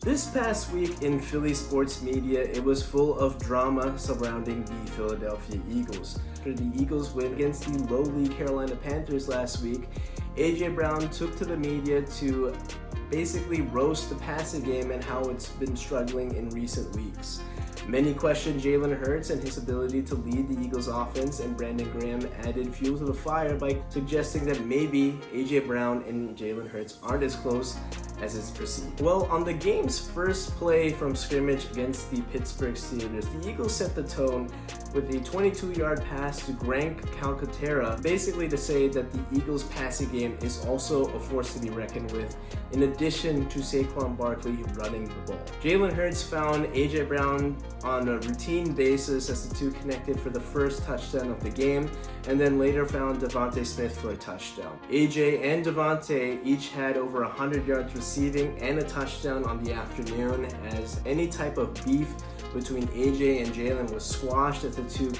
This past week in Philly sports media, it was full of drama surrounding the Philadelphia Eagles. After the Eagles win against the lowly Carolina Panthers last week, AJ Brown took to the media to basically roast the passing game and how it's been struggling in recent weeks. Many questioned Jalen Hurts and his ability to lead the Eagles offense, and Brandon Graham added fuel to the fire by suggesting that maybe AJ Brown and Jalen Hurts aren't as close as it's perceived. Well, on the game's first play from scrimmage against the Pittsburgh Steelers, the Eagles set the tone with a 22-yard pass to Grank Calcaterra, basically to say that the Eagles' passing game is also a force to be reckoned with, in addition to Saquon Barkley running the ball. Jalen Hurts found AJ Brown on a routine basis as the two connected for the first touchdown of the game, and then later found Devontae Smith for a touchdown. AJ and Devontae each had over 100 yards receiving and a touchdown on the afternoon, as any type of beef between AJ and Jalen was squashed as the two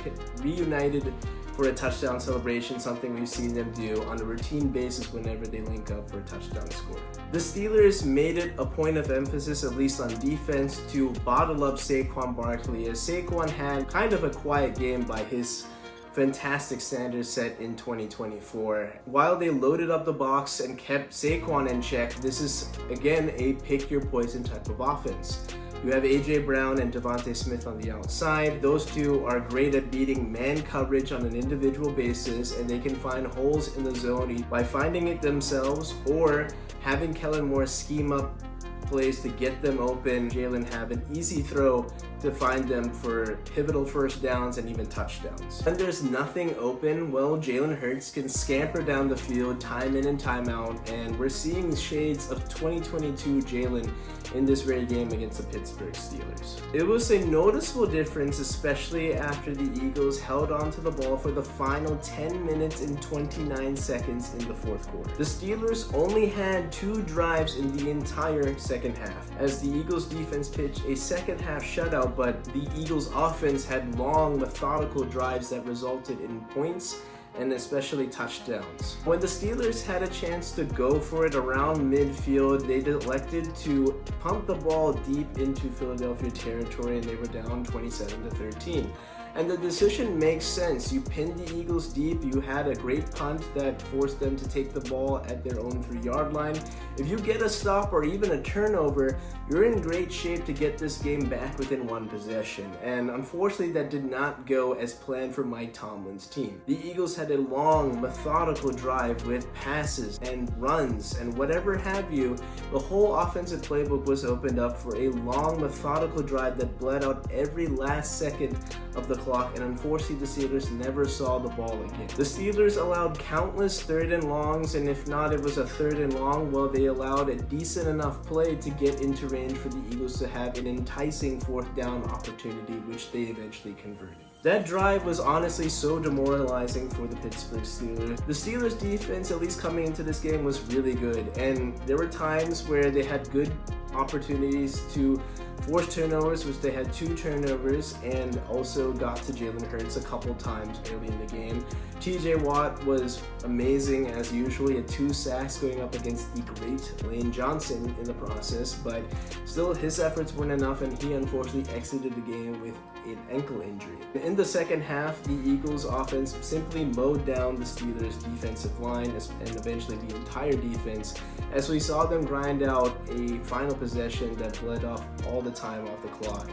reunited for a touchdown celebration, something we've seen them do on a routine basis whenever they link up for a touchdown score. The Steelers made it a point of emphasis, at least on defense, to bottle up Saquon Barkley, as Saquon had kind of a quiet game by his fantastic standards set in 2024. While they loaded up the box and kept Saquon in check, this is again a pick your poison type of offense. You have AJ Brown and Devontae Smith on the outside. Those two are great at beating man coverage on an individual basis, and they can find holes in the zone by finding it themselves or having Kellen Moore scheme up plays to get them open. Jalen have an easy throw to find them for pivotal first downs and even touchdowns. When there's nothing open, well, Jalen Hurts can scamper down the field time in and time out, and we're seeing shades of 2022 Jalen in this very game against the Pittsburgh Steelers. It was a noticeable difference, especially after the Eagles held onto the ball for the final 10 minutes and 29 seconds in the fourth quarter. The Steelers only had 2 drives in the entire second half, as the Eagles defense pitched a second half shutout, but the Eagles offense had long, methodical drives that resulted in points and especially touchdowns. When the Steelers had a chance to go for it around midfield, they elected to pump the ball deep into Philadelphia territory, and they were down 27-13. And the decision makes sense. You pinned the Eagles deep, you had a great punt that forced them to take the ball at their own 3-yard line. If you get a stop or even a turnover, you're in great shape to get this game back within 1 possession. And unfortunately, that did not go as planned for Mike Tomlin's team. The Eagles had a long, methodical drive with passes and runs and whatever have you. The whole offensive playbook was opened up for a long, methodical drive that bled out every last second of the clock, and unfortunately the Steelers never saw the ball again. The Steelers allowed countless 3rd and longs, and if not it was a 3rd and long, well, they allowed a decent enough play to get into range for the Eagles to have an enticing 4th down opportunity, which they eventually converted. That drive was honestly so demoralizing for the Pittsburgh Steelers. The Steelers defense, at least coming into this game, was really good, and there were times where they had good opportunities to force turnovers, which they had 2 turnovers, and also got to Jalen Hurts a couple times early in the game. TJ Watt was amazing as usual. He had 2 sacks going up against the great Lane Johnson in the process, but still his efforts weren't enough, and he unfortunately exited the game with an ankle injury. In the second half, the Eagles offense simply mowed down the Steelers defensive line and eventually the entire defense, as we saw them grind out a final possession that bled off all the time off the clock.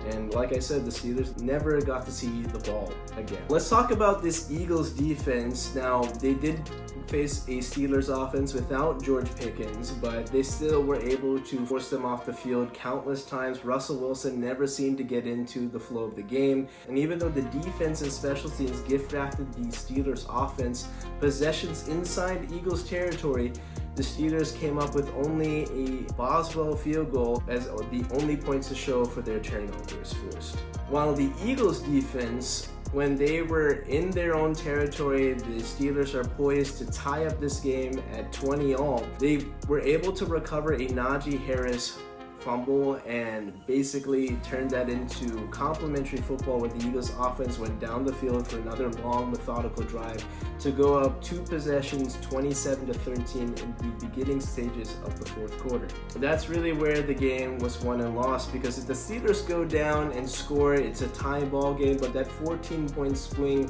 And like I said, the Steelers never got to see the ball again. Let's talk about this Eagles defense. Now, they did face a Steelers offense without George Pickens, but they still were able to force them off the field countless times. Russell Wilson never seemed to get into the flow of the game, and even though the defense and special teams gift-wrapped the Steelers offense possessions inside Eagles territory, the Steelers came up with only a Boswell field goal as the only points to show for their turnovers forced. While the Eagles defense, when they were in their own territory, the Steelers are poised to tie up this game at 20-all. They were able to recover a Najee Harris fumble and basically turned that into complimentary football where the Eagles offense went down the field for another long methodical drive to go up 2 possessions, 27-13 in the beginning stages of the fourth quarter. That's really where the game was won and lost, because if the Steelers go down and score, it's a tie ball game, but that 14-point swing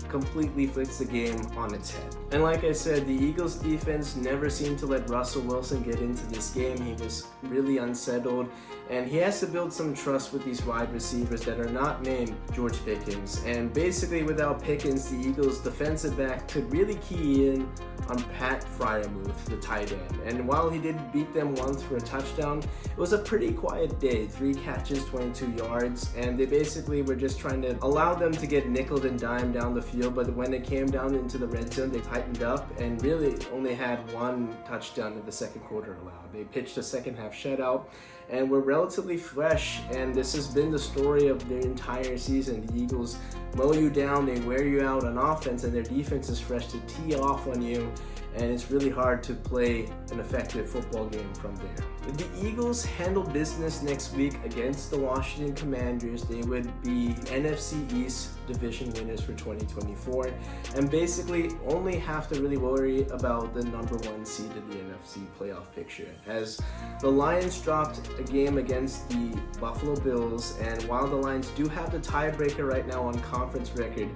completely flips the game on its head. And like I said, the Eagles defense never seemed to let Russell Wilson get into this game. He was really unsettled, and he has to build some trust with these wide receivers that are not named George Pickens. And basically without Pickens, the Eagles defensive back could really key in on Pat Freiermuth, the tight end. And while he did beat them once for a touchdown, it was a pretty quiet day. 3 catches, 22 yards, and they basically were just trying to allow them to get nickeled and dimed down the field. But when it came down into the red zone, they tightened up and really only had 1 touchdown in the second quarter allowed. They pitched a second half shutout and were relatively fresh, and this has been the story of their entire season. The Eagles mow you down, they wear you out on offense, and their defense is fresh to tee off on you, and it's really hard to play an effective football game from there. If the Eagles handle business next week against the Washington Commanders, they would be NFC East division winners for 2024 and basically only have to really worry about the number 1 seed in the NFC playoff picture, as the Lions dropped a game against the Buffalo Bills, and while the Lions do have the tiebreaker right now on conference record,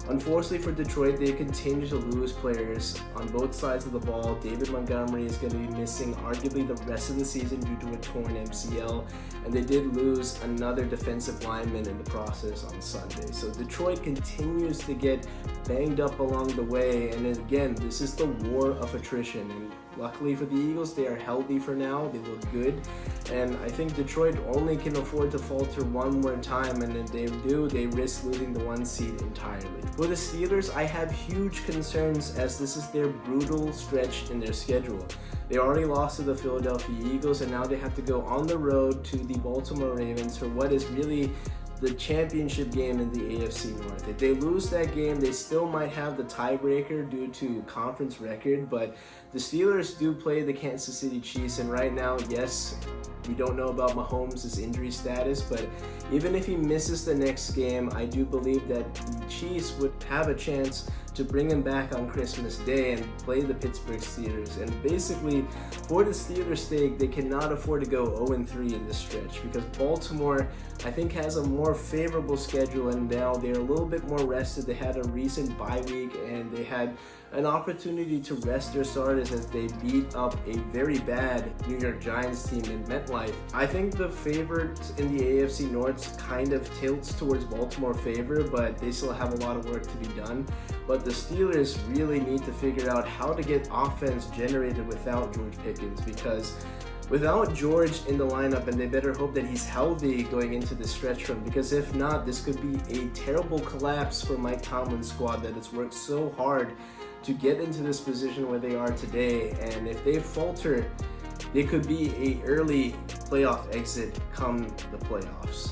unfortunately for Detroit, they continue to lose players on both sides of the ball. David Montgomery is going to be missing arguably the rest of the season due to a torn MCL, and they did lose another defensive lineman in the process on Sunday. So Detroit continues to get banged up along the way, and again, this is the war of attrition. And luckily for the Eagles, they are healthy for now. They look good. And I think Detroit only can afford to falter one more time, and if they do, they risk losing the 1 seed entirely. For the Steelers, I have huge concerns as this is their brutal stretch in their schedule. They already lost to the Philadelphia Eagles, and now they have to go on the road to the Baltimore Ravens for what is really the championship game in the AFC North. If they lose that game, they still might have the tiebreaker due to conference record, but the Steelers do play the Kansas City Chiefs, and right now, yes, we don't know about Mahomes' injury status, but even if he misses the next game, I do believe that the Chiefs would have a chance to bring him back on Christmas Day and play the Pittsburgh Steelers. And basically, for the Steelers' sake, they cannot afford to go 0-3 in this stretch, because Baltimore, I think, has a more favorable schedule, and now they're a little bit more rested. They had a recent bye week, and they had an opportunity to rest their starters as they beat up a very bad New York Giants team in MetLife. I think the favorite in the AFC North kind of tilts towards Baltimore favor, but they still have a lot of work to be done. But the Steelers really need to figure out how to get offense generated without George Pickens, because without George in the lineup, and they better hope that he's healthy going into the stretch run, because if not, this could be a terrible collapse for Mike Tomlin's squad that has worked so hard to get into this position where they are today. And if they falter, they could be an early playoff exit come the playoffs.